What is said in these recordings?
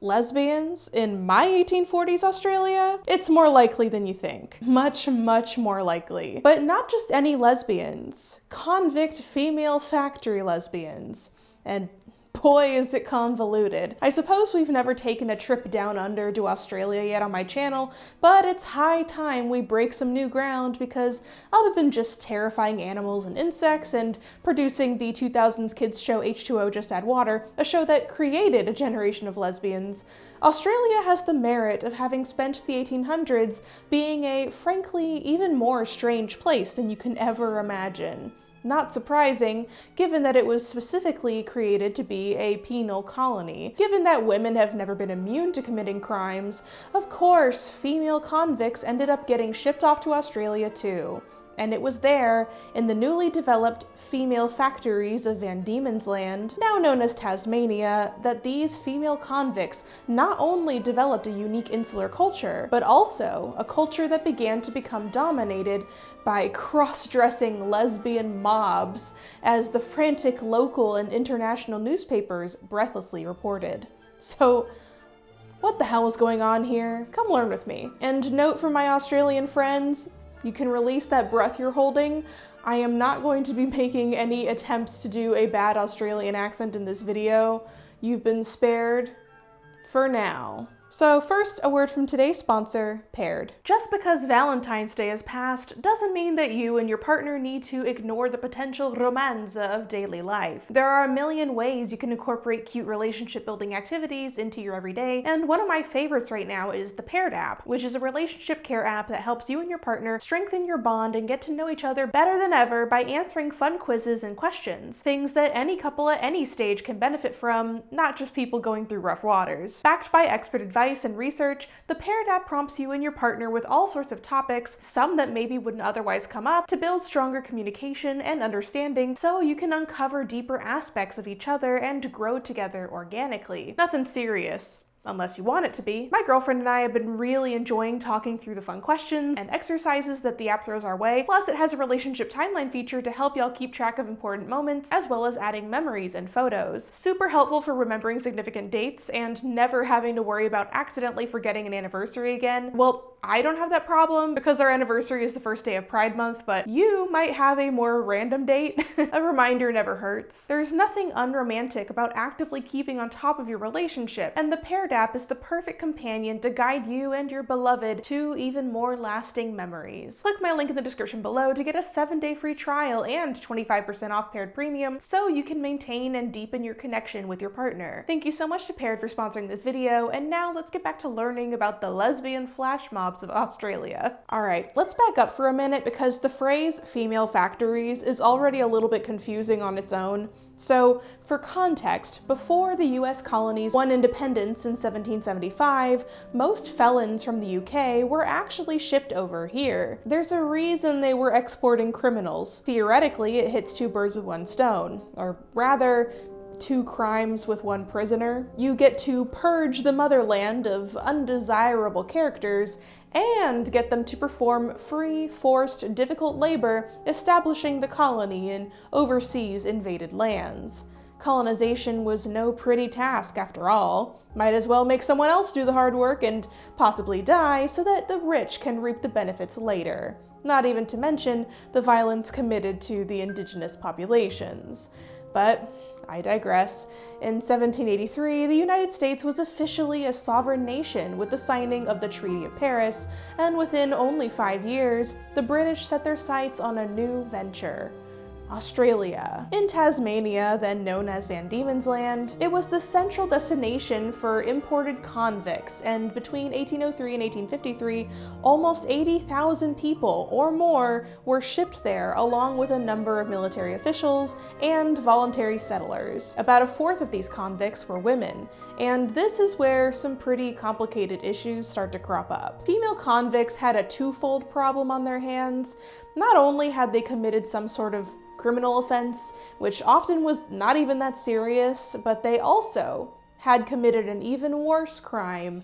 Lesbians in my 1840s Australia? It's more likely than you think. Much, much more likely. But not just any lesbians. Convict female factory lesbians. And boy, is it convoluted. I suppose we've never taken a trip down under to Australia yet on my channel, but it's high time we break some new ground because other than just terrifying animals and insects and producing the 2000s kids show H2O Just Add Water, a show that created a generation of lesbians, Australia has the merit of having spent the 1800s being a, frankly, even more strange place than you can ever imagine. Not surprising, given that it was specifically created to be a penal colony. Given that women have never been immune to committing crimes, of course, female convicts ended up getting shipped off to Australia too. And it was there, in the newly developed female factories of Van Diemen's Land, now known as Tasmania, that these female convicts not only developed a unique insular culture, but also a culture that began to become dominated by cross-dressing lesbian mobs, as the frantic local and international newspapers breathlessly reported. So, what the hell is going on here? Come learn with me. And note for my Australian friends, you can release that breath you're holding. I am not going to be making any attempts to do a bad Australian accent in this video. You've been spared for now. So first, a word from today's sponsor, Paired. Just because Valentine's Day has passed doesn't mean that you and your partner need to ignore the potential romance of daily life. There are a million ways you can incorporate cute relationship building activities into your everyday, and one of my favorites right now is the Paired app, which is a relationship care app that helps you and your partner strengthen your bond and get to know each other better than ever by answering fun quizzes and questions, things that any couple at any stage can benefit from, not just people going through rough waters. Backed by expert advice and research, the Paired app prompts you and your partner with all sorts of topics, some that maybe wouldn't otherwise come up, to build stronger communication and understanding so you can uncover deeper aspects of each other and grow together organically. Nothing serious. Unless you want it to be. My girlfriend and I have been really enjoying talking through the fun questions and exercises that the app throws our way, plus it has a relationship timeline feature to help y'all keep track of important moments, as well as adding memories and photos. Super helpful for remembering significant dates and never having to worry about accidentally forgetting an anniversary again. Well, I don't have that problem because our anniversary is the first day of Pride Month, but you might have a more random date. A reminder never hurts. There's nothing unromantic about actively keeping on top of your relationship, and the Paired app is the perfect companion to guide you and your beloved to even more lasting memories. Click my link in the description below to get a 7-day free trial and 25% off Paired Premium so you can maintain and deepen your connection with your partner. Thank you so much to Paired for sponsoring this video, and now let's get back to learning about the lesbian flash mobs of Australia. Alright, let's back up for a minute because the phrase female factories is already a little bit confusing on its own. So, for context, before the US colonies won independence in 1775, most felons from the UK were actually shipped over here. There's a reason they were exporting criminals. Theoretically, it hits two birds with one stone, or rather, two crimes with one prisoner. You get to purge the motherland of undesirable characters and get them to perform free, forced, difficult labor establishing the colony in overseas invaded lands. Colonization was no pretty task after all. Might as well make someone else do the hard work and possibly die so that the rich can reap the benefits later. Not even to mention the violence committed to the indigenous populations. But I digress. In 1783, the United States was officially a sovereign nation with the signing of the Treaty of Paris, and within only 5 years, the British set their sights on a new venture: Australia. In Tasmania, then known as Van Diemen's Land, it was the central destination for imported convicts, and between 1803 and 1853, almost 80,000 people or more were shipped there, along with a number of military officials and voluntary settlers. About a fourth of these convicts were women, and this is where some pretty complicated issues start to crop up. Female convicts had a twofold problem on their hands. Not only had they committed some sort of criminal offense, which often was not even that serious, but they also had committed an even worse crime: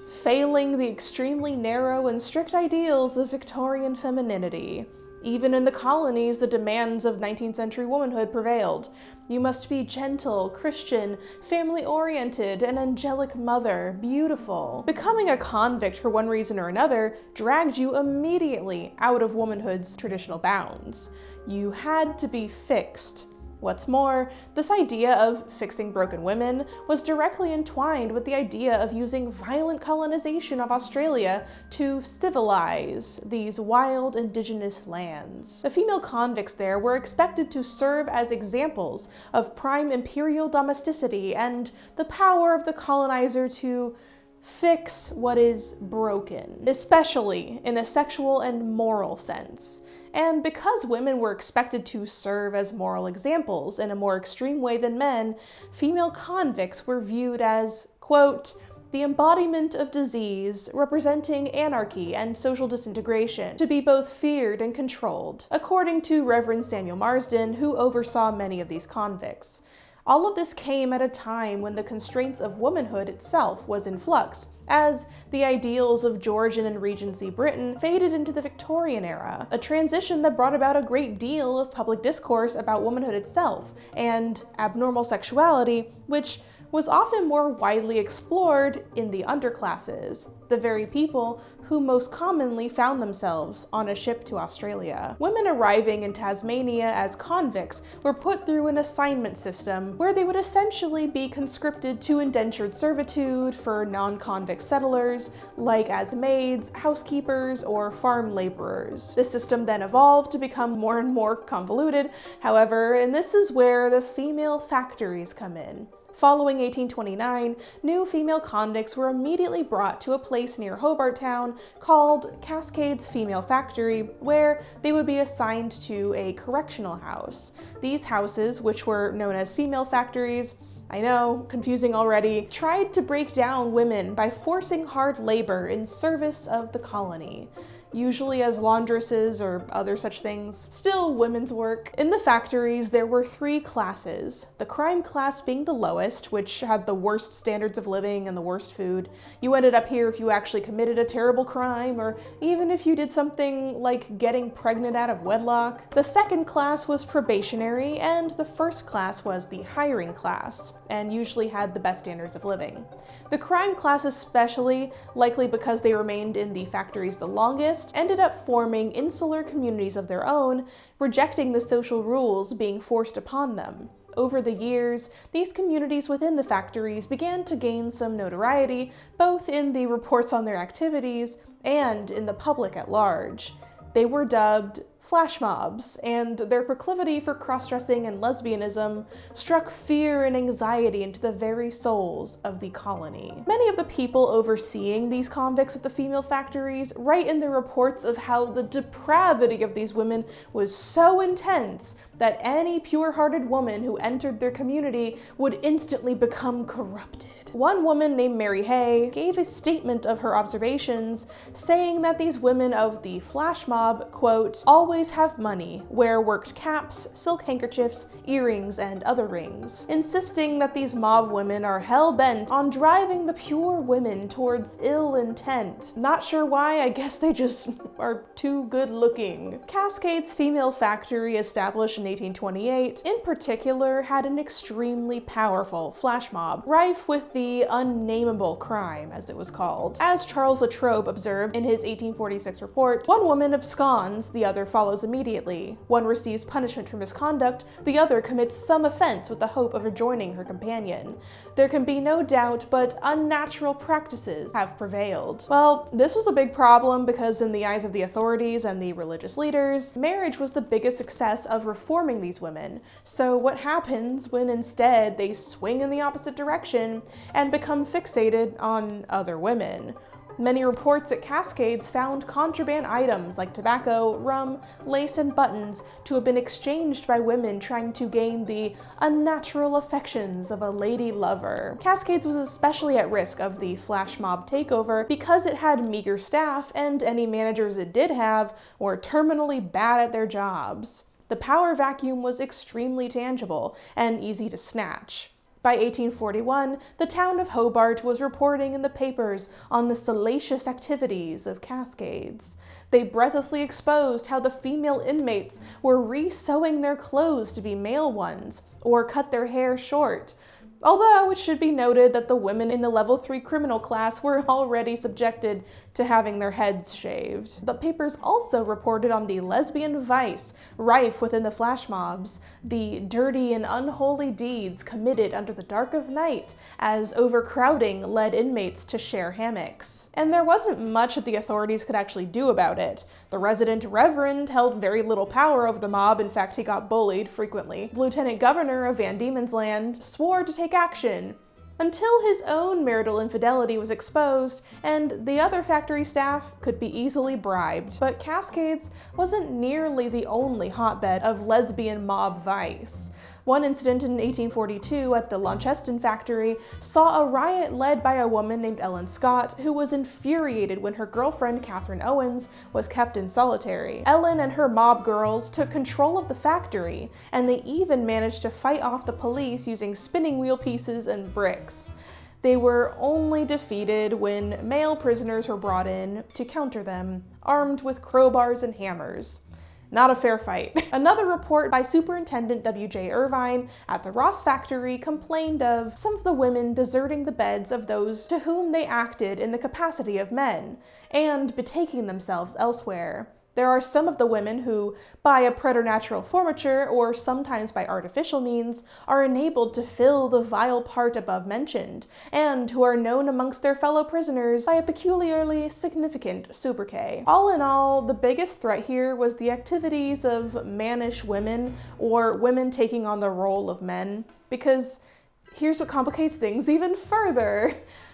failing the extremely narrow and strict ideals of Victorian femininity. Even in the colonies, the demands of 19th century womanhood prevailed. You must be gentle, Christian, family-oriented, an angelic mother, beautiful. Becoming a convict for one reason or another dragged you immediately out of womanhood's traditional bounds. You had to be fixed. What's more, this idea of fixing broken women was directly entwined with the idea of using violent colonization of Australia to civilize these wild indigenous lands. The female convicts there were expected to serve as examples of prime imperial domesticity and the power of the colonizer to fix what is broken, especially in a sexual and moral sense. And because women were expected to serve as moral examples in a more extreme way than men, female convicts were viewed as, quote, the embodiment of disease, representing anarchy and social disintegration, to be both feared and controlled, according to Reverend Samuel Marsden, who oversaw many of these convicts. All of this came at a time when the constraints of womanhood itself was in flux, as the ideals of Georgian and Regency Britain faded into the Victorian era, a transition that brought about a great deal of public discourse about womanhood itself and abnormal sexuality, which was often more widely explored in the underclasses, the very people who most commonly found themselves on a ship to Australia. Women arriving in Tasmania as convicts were put through an assignment system where they would essentially be conscripted to indentured servitude for non-convict settlers, like as maids, housekeepers, or farm laborers. The system then evolved to become more and more convoluted, however, and this is where the female factories come in. Following 1829, new female convicts were immediately brought to a place near Hobart Town called Cascades Female Factory, where they would be assigned to a correctional house. These houses, which were known as female factories, I know, confusing already, tried to break down women by forcing hard labor in service of the colony, usually as laundresses or other such things. Still women's work. In the factories, there were three classes, the crime class being the lowest, which had the worst standards of living and the worst food. You ended up here if you actually committed a terrible crime, or even if you did something like getting pregnant out of wedlock. The second class was probationary, and the first class was the hiring class, and usually had the best standards of living. The crime class especially, likely because they remained in the factories the longest, ended up forming insular communities of their own, rejecting the social rules being forced upon them. Over the years, these communities within the factories began to gain some notoriety, both in the reports on their activities and in the public at large. They were dubbed flash mobs, and their proclivity for cross-dressing and lesbianism struck fear and anxiety into the very souls of the colony. Many of the people overseeing these convicts at the female factories write in their reports of how the depravity of these women was so intense that any pure-hearted woman who entered their community would instantly become corrupted. One woman named Mary Hay gave a statement of her observations, saying that these women of the flash mob, quote, always have money, wear worked caps, silk handkerchiefs, earrings, and other rings, insisting that these mob women are hell-bent on driving the pure women towards ill intent. Not sure why, I guess they just are too good looking. Cascades Female Factory, established in 1828, in particular had an extremely powerful flash mob, rife with the unnameable crime, as it was called. As Charles Latrobe observed in his 1846 report, one woman absconds, the other follows immediately. One receives punishment for misconduct, the other commits some offense with the hope of rejoining her companion. There can be no doubt, but unnatural practices have prevailed. Well, this was a big problem because in the eyes of the authorities and the religious leaders, marriage was the biggest success of reforming these women. So what happens when instead they swing in the opposite direction and become fixated on other women? Many reports at Cascades found contraband items like tobacco, rum, lace, and buttons to have been exchanged by women trying to gain the unnatural affections of a lady lover. Cascades was especially at risk of the flash mob takeover because it had meager staff, and any managers it did have were terminally bad at their jobs. The power vacuum was extremely tangible and easy to snatch. By 1841, the town of Hobart was reporting in the papers on the salacious activities of Cascades. They breathlessly exposed how the female inmates were re-sewing their clothes to be male ones, or cut their hair short. Although it should be noted that the women in the level 3 criminal class were already subjected to having their heads shaved. The papers also reported on the lesbian vice rife within the flash mobs, the dirty and unholy deeds committed under the dark of night as overcrowding led inmates to share hammocks. And there wasn't much that the authorities could actually do about it. The resident reverend held very little power over the mob. In fact, he got bullied frequently. The lieutenant governor of Van Diemen's Land swore to take action until his own marital infidelity was exposed and the other factory staff could be easily bribed. But Cascades wasn't nearly the only hotbed of lesbian mob vice. One incident in 1842 at the Launceston factory saw a riot led by a woman named Ellen Scott, who was infuriated when her girlfriend Catherine Owens was kept in solitary. Ellen and her mob girls took control of the factory, and they even managed to fight off the police using spinning wheel pieces and bricks. They were only defeated when male prisoners were brought in to counter them, armed with crowbars and hammers. Not a fair fight. Another report by Superintendent W.J. Irvine at the Ross factory complained of some of the women deserting the beds of those to whom they acted in the capacity of men, and betaking themselves elsewhere. There are some of the women who, by a preternatural formature, or sometimes by artificial means, are enabled to fill the vile part above mentioned, and who are known amongst their fellow prisoners by a peculiarly significant sobriquet. All in all, the biggest threat here was the activities of mannish women, or women taking on the role of men, because here's what complicates things even further.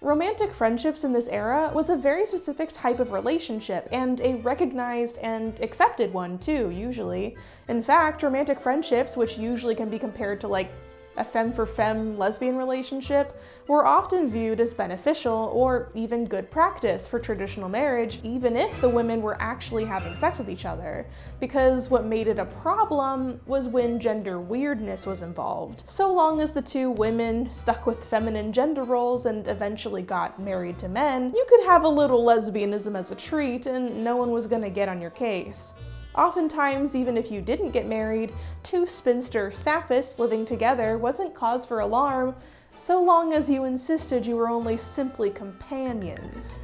Romantic friendships in this era was a very specific type of relationship, and a recognized and accepted one too, usually. In fact, romantic friendships, which usually can be compared to like a femme-for-femme lesbian relationship, were often viewed as beneficial or even good practice for traditional marriage, even if the women were actually having sex with each other, because what made it a problem was when gender weirdness was involved. So long as the two women stuck with feminine gender roles and eventually got married to men, you could have a little lesbianism as a treat and no one was gonna get on your case. Oftentimes, even if you didn't get married, two spinster saphists living together wasn't cause for alarm, so long as you insisted you were only simply companions.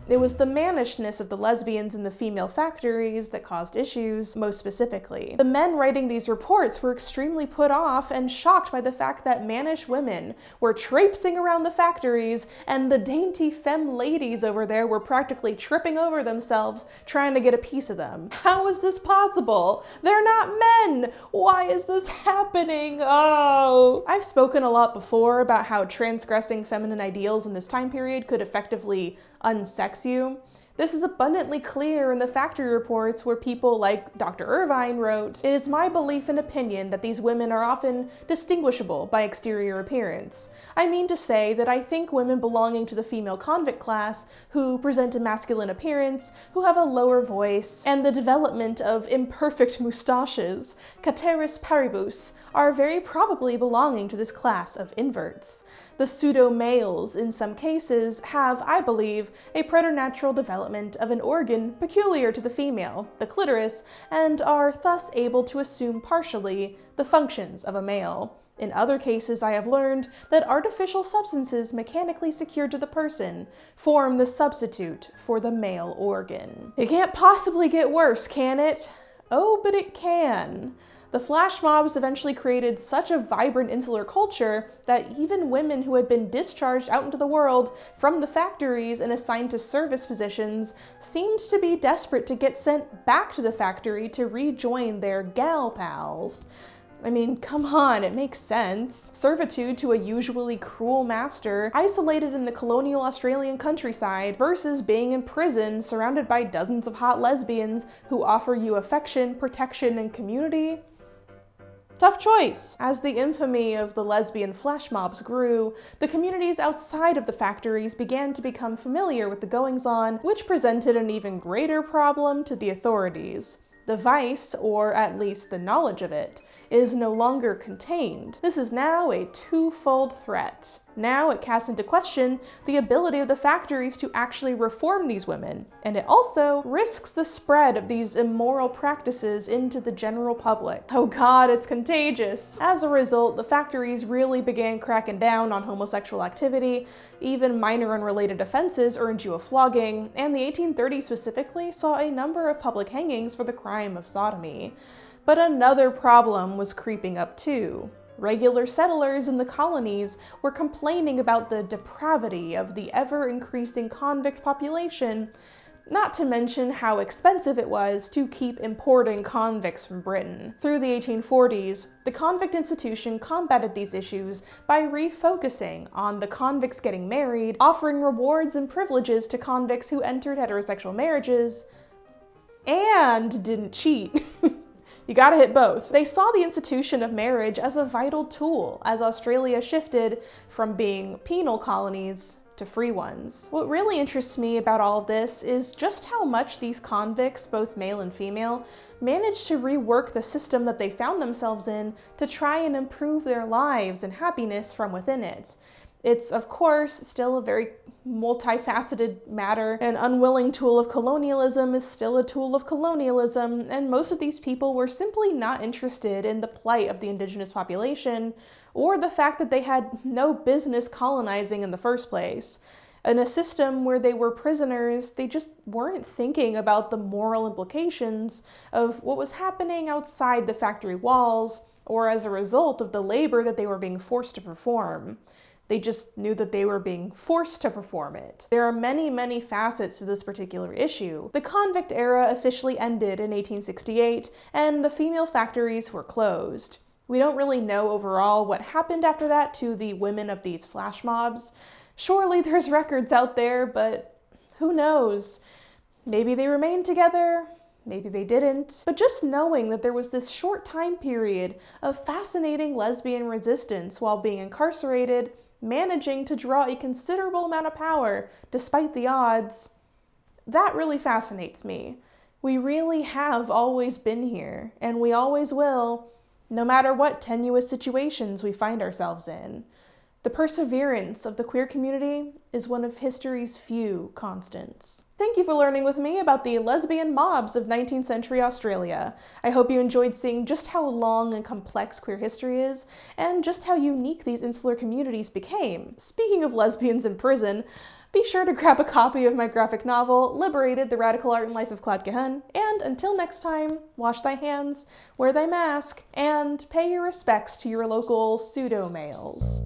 It was the mannishness of the lesbians in the female factories that caused issues, most specifically. The men writing these reports were extremely put off and shocked by the fact that mannish women were traipsing around the factories and the dainty femme ladies over there were practically tripping over themselves trying to get a piece of them. How is this possible? They're not men! Why is this happening? Oh! I've spoken a lot before about how transgressing feminine ideals in this time period could effectively unsex you. This is abundantly clear in the factory reports where people like Dr. Irvine wrote, "It is my belief and opinion that these women are often distinguishable by exterior appearance. I mean to say that I think women belonging to the female convict class who present a masculine appearance, who have a lower voice, and the development of imperfect moustaches, cateris paribus, are very probably belonging to this class of inverts. The pseudo-males, in some cases, have, I believe, a preternatural development of an organ peculiar to the female, the clitoris, and are thus able to assume partially the functions of a male. In other cases, I have learned that artificial substances mechanically secured to the person form the substitute for the male organ." It can't possibly get worse, can it? Oh, but it can. The flash mobs eventually created such a vibrant insular culture that even women who had been discharged out into the world from the factories and assigned to service positions seemed to be desperate to get sent back to the factory to rejoin their gal pals. I mean, come on, it makes sense. Servitude to a usually cruel master, isolated in the colonial Australian countryside, versus being in prison surrounded by dozens of hot lesbians who offer you affection, protection, and community. Tough choice. As the infamy of the lesbian flash mobs grew, the communities outside of the factories began to become familiar with the goings-on, which presented an even greater problem to the authorities. The vice, or at least the knowledge of it, is no longer contained. This is now a twofold threat. Now it casts into question the ability of the factories to actually reform these women, and it also risks the spread of these immoral practices into the general public. Oh god, it's contagious! As a result, the factories really began cracking down on homosexual activity. Even minor unrelated offenses earned you a flogging, and the 1830s specifically saw a number of public hangings for the crime of sodomy. But another problem was creeping up too. Regular settlers in the colonies were complaining about the depravity of the ever-increasing convict population, not to mention how expensive it was to keep importing convicts from Britain. Through the 1840s, the convict institution combated these issues by refocusing on the convicts getting married, offering rewards and privileges to convicts who entered heterosexual marriages, and didn't cheat. You gotta hit both. They saw the institution of marriage as a vital tool as Australia shifted from being penal colonies to free ones. What really interests me about all of this is just how much these convicts, both male and female, managed to rework the system that they found themselves in to try and improve their lives and happiness from within it. It's, of course, still a very multifaceted matter. An unwilling tool of colonialism is still a tool of colonialism, and most of these people were simply not interested in the plight of the indigenous population, or the fact that they had no business colonizing in the first place. In a system where they were prisoners, they just weren't thinking about the moral implications of what was happening outside the factory walls, or as a result of the labor that they were being forced to perform. They just knew that they were being forced to perform it. There are many, many facets to this particular issue. The convict era officially ended in 1868, and the female factories were closed. We don't really know overall what happened after that to the women of these flash mobs. Surely there's records out there, but who knows? Maybe they remained together, maybe they didn't. But just knowing that there was this short time period of fascinating lesbian resistance while being incarcerated, managing to draw a considerable amount of power despite the odds, that really fascinates me. We really have always been here, and we always will, no matter what tenuous situations we find ourselves in. The perseverance of the queer community is one of history's few constants. Thank you for learning with me about the lesbian mobs of 19th century Australia. I hope you enjoyed seeing just how long and complex queer history is, and just how unique these insular communities became. Speaking of lesbians in prison, be sure to grab a copy of my graphic novel, Liberated, The Radical Art and Life of Claude Cahun, and until next time, wash thy hands, wear thy mask, and pay your respects to your local pseudo-males.